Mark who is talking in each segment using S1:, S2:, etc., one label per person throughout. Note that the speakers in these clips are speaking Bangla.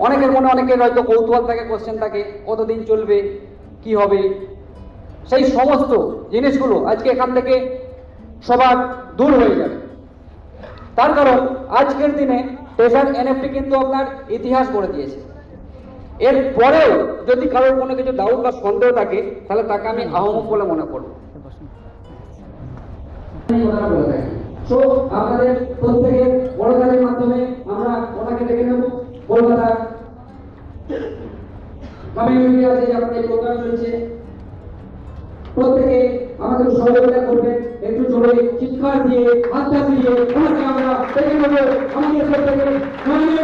S1: অনেকের মনে অনেকের হয়তো কৌতূহল থাকে, কোশ্চেন থাকে, কতদিন চলবে, কি হবে, সেই সমস্ত জিনিসগুলো আজকে এখান থেকে সবার দূর হয়ে যাবে। তার কারণ আজকের দিনে ট্রেজার এনএফটি কিন্তু আপনার ইতিহাস গড়ে দিয়েছে। এর পরেও যদি কারোর কোনো কিছু ডাউট বা সন্দেহ থাকে তাহলে তাকে আমি আহ্বান বলে মনে করব। তো আপনাদের প্রত্যেকের বড়দের মাধ্যমে আমরা ওনাকে দেখে নেব। কলকাতা কমিউনিটি আছে যে আপনাদের প্রোগ্রাম চলছে, প্রত্যেকে আমাদের সহযোগিতা করবেন। একটু জোরে চিৎকার দিয়ে হাতটা দিয়ে ওনাকে আমরা দেখে নেব। আমাদের প্রত্যেকে মাননীয়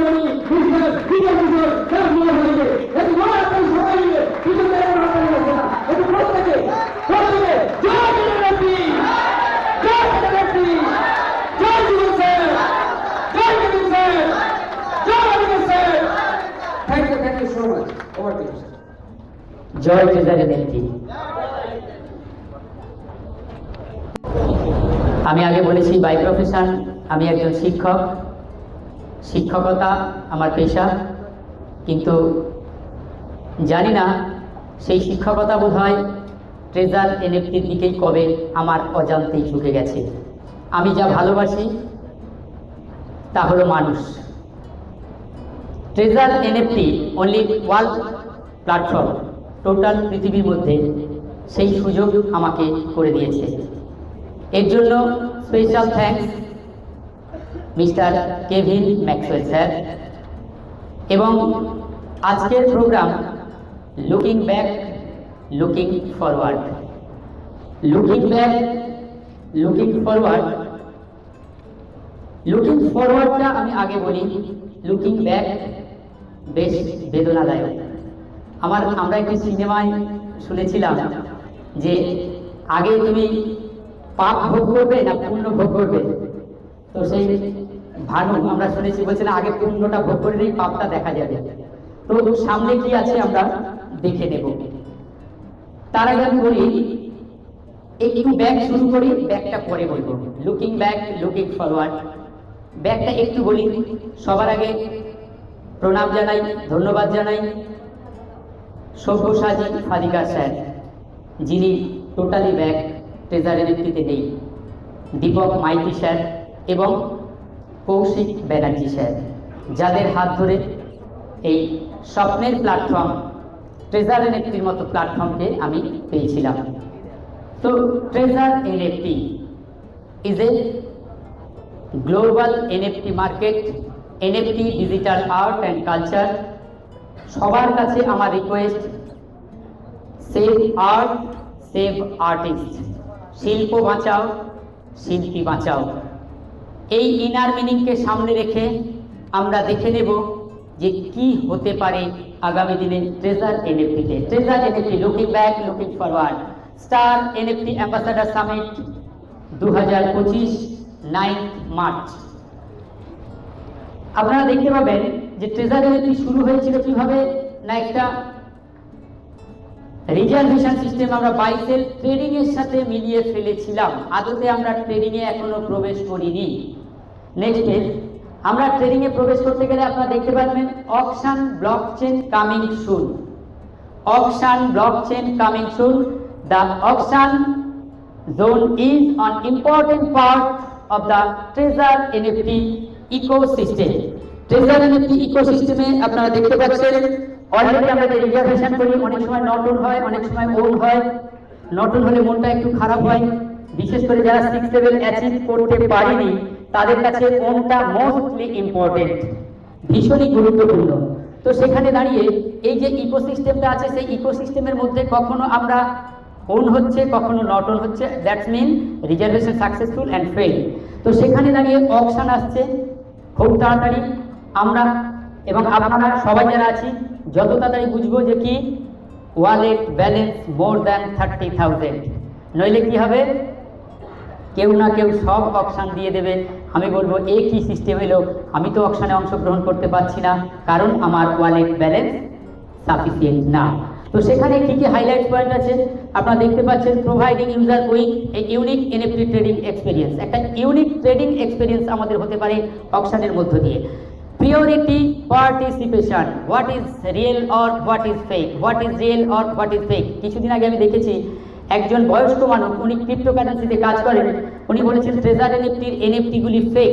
S1: বিশ্বাস বিজয় কিশোর স্যার মনে হয়েছে একটু বড় একটা সবাই মিলে কিছু দেওয়ার রাখা যাচ্ছে না। একটু প্রত্যেকে জয় বিজয়ী, জয় বিজয়ী, জয় বিজয় স্যার, জয় বিজয় স্যার, জয় Bijoy sir. Thank you so much. Over to you sir.
S2: জয় ট্রেজার এনএফটি। আমি আগে বলেছি বাই প্রফেশন আমি একজন শিক্ষক, শিক্ষকতা আমার পেশা, কিন্তু জানি না সেই শিক্ষকতা বোধহয় ট্রেজার এনএফটির দিকেই কবে আমার অজান্তেই ঝুঁকে গেছে। আমি যা ভালোবাসি তা হলো মানুষ। Treasure NFT only world platform total পৃথিবীর মধ্যে সেই সুযোগ আমাকে করে দিয়েছে। এর জন্য special thanks mister Kevin Maxwell sir. এবং আজকের programme looking back looking forward. Looking back looking forward, looking ফরওয়ার্ডটা আমি আগে বলি। লুকিং ব্যাক বেশ বেদনাদায়ক। আমরা একটি সিনেমায় শুনেছিলাম যে আগে তুমি পাপ ভোগ করবে না পুণ্য ভোগ করবে। তো সেই ভানু আমরা শুনেছি বলছে না আগে পুণ্যটা ভোগ করে নেই, পাপটা দেখা যাবে। তো সামনে কি আছে আমরা দেখে নেব। তার আগে আমি বলি একটু ব্যাক শুরু করি, ব্যাকটা পরে বলবো। লুকিং ব্যাক লুকিং ফরওয়ার্ড, ব্যাকটা একটু বলি। সবার আগে প্রণাম জানাই, ধন্যবাদ জানাই সব্যসাচী ফাদিকার স্যার, যিনি টোটালি ব্যাক ট্রেজার এনএফটিতে নেই, দীপক মাইতি স্যার এবং কৌশিক ব্যানার্জি স্যার, যাদের হাত ধরে এই স্বপ্নের প্ল্যাটফর্ম ট্রেজার এনএফটির মতো প্ল্যাটফর্মকে আমি পেয়েছিলাম। তো treasure NFT is a global NFT market, NFT digital art and culture. সবার কাছে আমার request, save art save artist. শিল্প বাঁচাও, শিল্পী বাঁচাও। এই ইনার মিনিংকে সামনে রেখে আমরা দেখে নেব যে কি হতে পারে আগামী দিনে ট্রেজার এনএফটিতে। Treasure NFT looking back looking forward, star NFT ambassador summit 2025 9 March. আপনারা দেখতে পাবেন যে ট্রেজার এনএফটি শুরু হয়েছিল কিভাবে না, একটা রিজার্ভেশন সিস্টেম আমরা বাই সেল ট্রেডিং এর সাথে মিলিয়ে ফেলেছিলাম। আদতে আমরা ট্রেডিং এ এখনো প্রবেশ করিনি। নেক্সট আমরা ট্রেডিং এ প্রবেশ করতে গেলে আপনারা দেখতে পাবেন auction blockchain coming soon. Auction blockchain coming soon. The auction zone is an important part of the Trezor NFT ecosystem. Trezor NFT ecosystem এ আপনারা দেখতে পাচ্ছেন অলরেডি আমরা যে রিজার্ভেশন করি, অনেক সময় নট ওন হয়, অনেক সময় ওন হয়। নট ওন হলে মনটা একটু খারাপ হয়, বিশেষ করে যারা 6 লেভেল অ্যাচিভ করতে পারেনি তাদের কাছে ওনটা মোস্টলি ইম্পর্টেন্ট, ভীষণই গুরুত্বপূর্ণ। তো সেখানে দাঁড়িয়ে এই যে ইকোসিস্টেমটা আছে, সেই ইকোসিস্টেমের মধ্যে কখনো আমরা ওন হচ্ছে, কখনো নট ওন হচ্ছে, that's mean reservation successful and fail. তো সেখানে দাঁড়িয়ে অকশন আসছে খুব তাড়াতাড়ি। আমরা এবং আপনারা সবাই যারা আছি যত তাড়াতাড়ি বুঝবো যে কি ওয়ালেট ব্যালেন্স মোর দ্যান 30,000, নইলে কি হবে, কেউ না কেউ সব অকশন দিয়ে দেবে। আমি বলবো এ কি সিস্টেম এলো, আমি তো অকশনে অংশগ্রহণ করতে পারছি না কারণ আমার ওয়ালেট ব্যালেন্স সাফিসিয়েন্ট না। তো সেখানে কি কি হাইলাইট পয়েন্ট আছে আপনারা দেখতে পাচ্ছেন। Providing user with a unique NFT trading experience. একটা ইউনিক ট্রেডিং এক্সপিরিয়েন্স আমাদের হতে পারে অকশনের মধ্য দিয়ে। priority participation, what is real or what is fake, what is real or what is fake। কিছুদিন আগে আমি দেখেছি একজন বয়স্ক মানুষ, উনি ক্রিপ্টোকারেন্সিতে কাজ করেন, উনি বলেছেন ট্রেজার এনএফটির এনএফটিগুলি ফেক,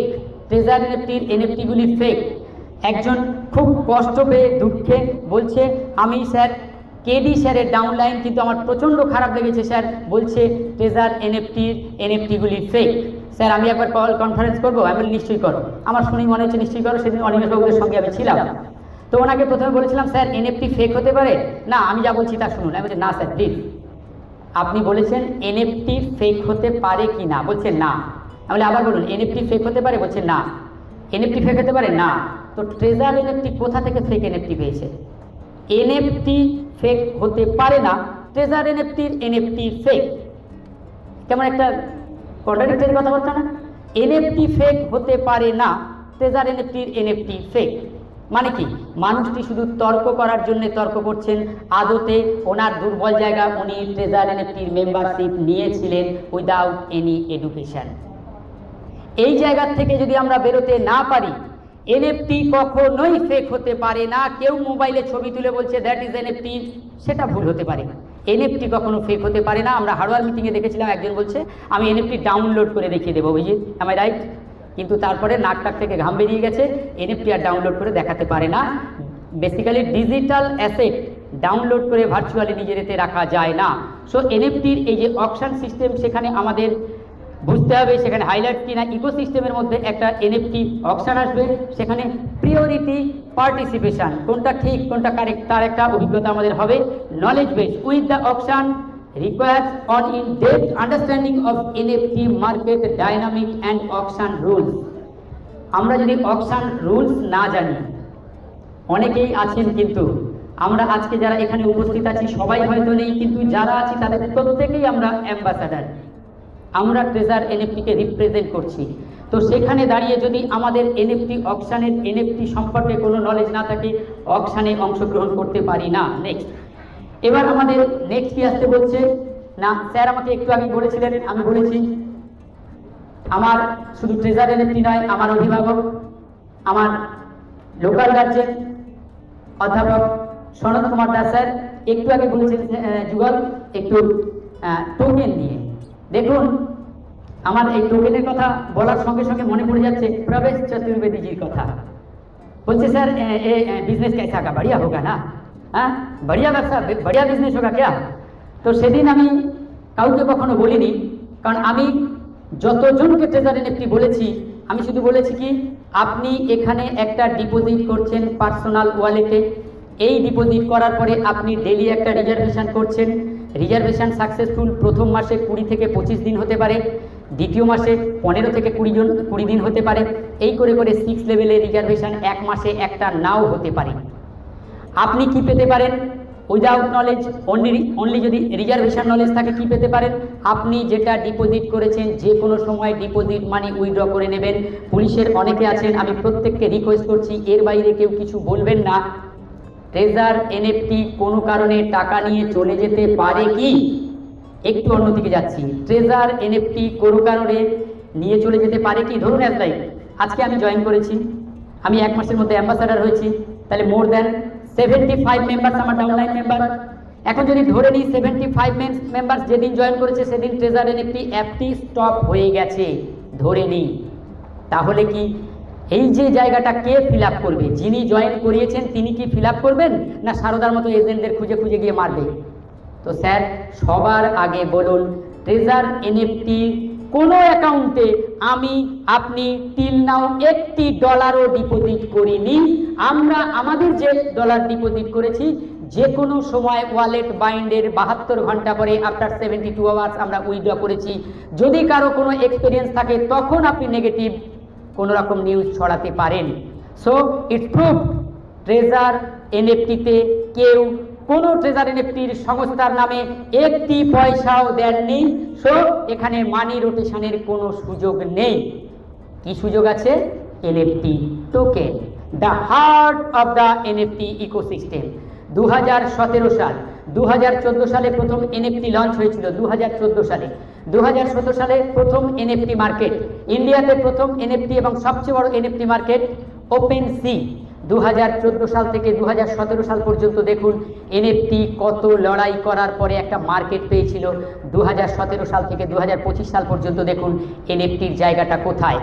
S2: ট্রেজার এনএফটির এনএফটিগুলি ফেক। একজন খুব কষ্ট পেয়ে দুঃখে বলছে, আমি স্যার কেডি স্যারের ডাউনলাইন, কিন্তু আমার প্রচণ্ড খারাপ লেগেছে স্যার, বলছে ট্রেজার এনএফটির এনএফটিগুলি ফেক। স্যার আমি একবার কল কনফারেন্স করবো? আমি বলি নিশ্চয়ই করো। আমার শুনেই মনে হচ্ছে নিশ্চয়ই করো। সেদিন অনিমেষবাবুদের সঙ্গে আমি ছিলাম, তো ওনাকে প্রথমে বলেছিলাম স্যার এনএফটি ফেক হতে পারে না, আমি যা বলছি তা শুনুন। আমি বলছি না স্যার প্লিজ, আপনি বলেছেন এনএফটি ফেক হতে পারে কি না, বলছে না। তাহলে আবার বলুন এনএফটি ফেক হতে পারে, বলছে না। এনএফটি ফেক হতে পারে না, তো ট্রেজার এনএফটি কোথা থেকে ফেক এনএফটি পেয়েছে? এনএফটি ফেক হতে পারে না, ট্রেজার এনএফটির এনএফটি ফেক। কেমন একটা কন্ট্রাডিক্টরি কথাবার্তা না? এনএফটি ফেক হতে পারে না, ট্রেজার এনএফটির এনএফটি ফেক। মানে কি? মানুষটি শুধু তর্ক করার জন্য তর্ক করছেন, আদতে ওনার দুর্বল জায়গা, উনি ট্রেজার এনএফটির মেম্বারশিপ নিয়েছিলেন উইদাউট এনি এডুকেশন। এই জায়গা থেকে যদি আমরা বেরোতে না পারি, এনএফটি কখনোই ফেক হতে পারে না। কেউ মোবাইলে ছবি তুলে বলছে দ্যাট ইজ এনএফটি, সেটা ভুল হতে পারে। এনএফটি কখনো ফেক হতে পারে না। আমরা হার্ডওয়্যার মিটিংয়ে দেখেছিলাম একজন বলছে আমি এনএফটি ডাউনলোড করে দেখিয়ে দেবো, বুঝি আমি রাইট? কিন্তু তারপরে নাকটাক থেকে ঘাম বেরিয়ে গেছে, এনএফটি আর ডাউনলোড করে দেখাতে পারে না। বেসিক্যালি ডিজিটাল অ্যাসেট ডাউনলোড করে ভার্চুয়ালি নিজেরতে রাখা যায় না। সো এনএফটির এই যে অকশন সিস্টেম, সেখানে আমাদের বুঝতে হবে সেখানে হাইলাইট কিনা ইকোসিস্টেমের মধ্যে একটা এনএফটি অকশন আসবে, সেখানে প্রিওরিটি পার্টিসিপেশন, কোনটা ঠিক কোনটা কারেক্ট তার একটা অভিজ্ঞতা আমাদের হবে। Knowledge base with the auction requires on in-depth understanding of NFT market dynamic and auction rules। আমরা যদি অকশন রুলস না জানি, অনেকেই আছেন কিন্তু আমরা আজকে যারা এখানে উপস্থিত আছি সবাই হয়তো নেই, কিন্তু যারা আছি তাদের প্রত্যেকেই আমরা অ্যাম্বাসাডার, আমরা ট্রেজার এনএফটিকে রিপ্রেজেন্ট করছি। তো সেখানে দাঁড়িয়ে যদি আমাদের এনএফটি অকশনের এনএফটি সম্পর্কে কোনো নলেজ না থাকে, অকশনে অংশগ্রহণ করতে পারি না। নেক্সট, এবার আমাদের নেক্সট কি আসতে বলছে না, স্যার আমাকে একটু আগে বলেছিলেন, আমি বলেছি আমার শুধু ট্রেজার এনএফটি নয়, আমার অভিভাবক, আমার লোকাল গার্জেন অধ্যাপক সনৎ কুমার দাস স্যার একটু আগে বলেছিলেন যুগল একটু টোকেন নিয়ে। দেখুন আমার এই টোকেনের কথা বলার সঙ্গে সঙ্গে মনে পড়ে যাচ্ছে প্রবেশ চতুর্বেদীজির কথা। বলছে স্যার बिजनेस कैसा का बढ़िया होगा ना, हाँ बढ़िया व्यवसा बढ़िया बिजनेस होगा क्या? তো সেদিন আমি কাউকে কখনো বলিনি, কারণ আমি যতজনকে ট্রেজার এনএফটি বলেছি আমি শুধু বলেছি কি আপনি এখানে একটা ডিপোজিট করছেন পার্সোনাল ওয়ালেটে, এই ডিপোজিট করার পরে আপনি ডেলি একটা রিজার্ভেশন করছেন, রিজার্ভেশন সাকসেসফুল প্রথম মাসে 20 থেকে 25 দিন হতে পারে, দ্বিতীয় মাসে 15 থেকে 20 দিন হতে পারে, এই করে করে 6 লেভেলে রিজার্ভেশন এক মাসে একটা নাও হতে পারে। আপনি কি পেতে পারেন উইদাউট নলেজ, অনলি যদি রিজার্ভেশন নলেজ থাকে কি পেতে পারেন? আপনি যেটা ডিপোজিট করেছেন যে কোনো সময় ডিপোজিট মানি উইথড্র করে নেবেন। পুলিশের অনেকে আছেন, আমি প্রত্যেককে রিকোয়েস্ট করছি এর বাইরে কেউ কিছু বলবেন না। ট্রেজার এনএফটি কোনো কারণে টাকা নিয়ে চলে যেতে পারে কি? একটু অন্যদিকে যাচ্ছি, ট্রেজার এনএফটি কোনো কারণে নিয়ে চলে যেতে পারে কি? ধরুন একটাই, আজকে আমি জয়েন করেছি, আমি এক মাসের মধ্যে অ্যাম্বাসাডার হয়েছি, তাহলে মোর দ্যান 75 মেম্বার্স আমার ডাউনলাইন মেম্বার। এখন যদি ধরে নিই 75 মেম্বার্স যেদিন জয়েন করেছে সেদিন ট্রেজার এনএফটি অ্যাপটি স্টপ হয়ে গেছে, ধরে নিই, তাহলে কি এই যে জায়গাটা কে ফিল আপ করবে? যিনি জয়েন করিয়েছেন তিনি কি ফিল আপ করবেন, না সারদার মতো এজেন্টদের খুঁজে খুঁজে গিয়ে মারবে? তো স্যার সবার আগে বলুন ট্রেজার এনএফটি কোনো অ্যাকাউন্টে আমি আপনি টিল নাও $1 ডিপোজিট করিনি। আমরা আমাদের যে ডলার ডিপোজিট করেছি যে কোনো সময় ওয়ালেট বাইন্ডের 72 ঘন্টা পরে আফটার 72 আওয়ার্স আমরা উইথড্র করেছি। যদি কারো কোনো এক্সপিরিয়েন্স থাকে তখন আপনি নেগেটিভ কোনো রকম নিউজ ছড়াতে পারেন। সো ইটস প্রুফ ট্রেজার এনএফটিতে কেউ কোনো ট্রেজার এনএফটির সংস্থার নামে 1 পয়সাও দেননি। সো এখানে মানি রোটেশনের কোনো সুযোগ নেই। কি সুযোগ আছে? NFT token, the heart of the NFT ecosystem. 2017 সাল, 2014 সালে প্রথম এনএফটি লঞ্চ হয়েছিল, 2014 সালে, 2017 সালে প্রথম এনএফটি মার্কেট, ইন্ডিয়াতে প্রথম এনএফটি এবং সবচেয়ে বড় এনএফটি মার্কেট ওপেন সি 2014 সাল থেকে 2017 সাল পর্যন্ত দেখুন এনএফটি কত লড়াই করার পরে একটা মার্কেট পেয়েছিল। 2017 সাল থেকে 2025 সাল পর্যন্ত দেখুন এনএফটির জায়গাটা কোথায়।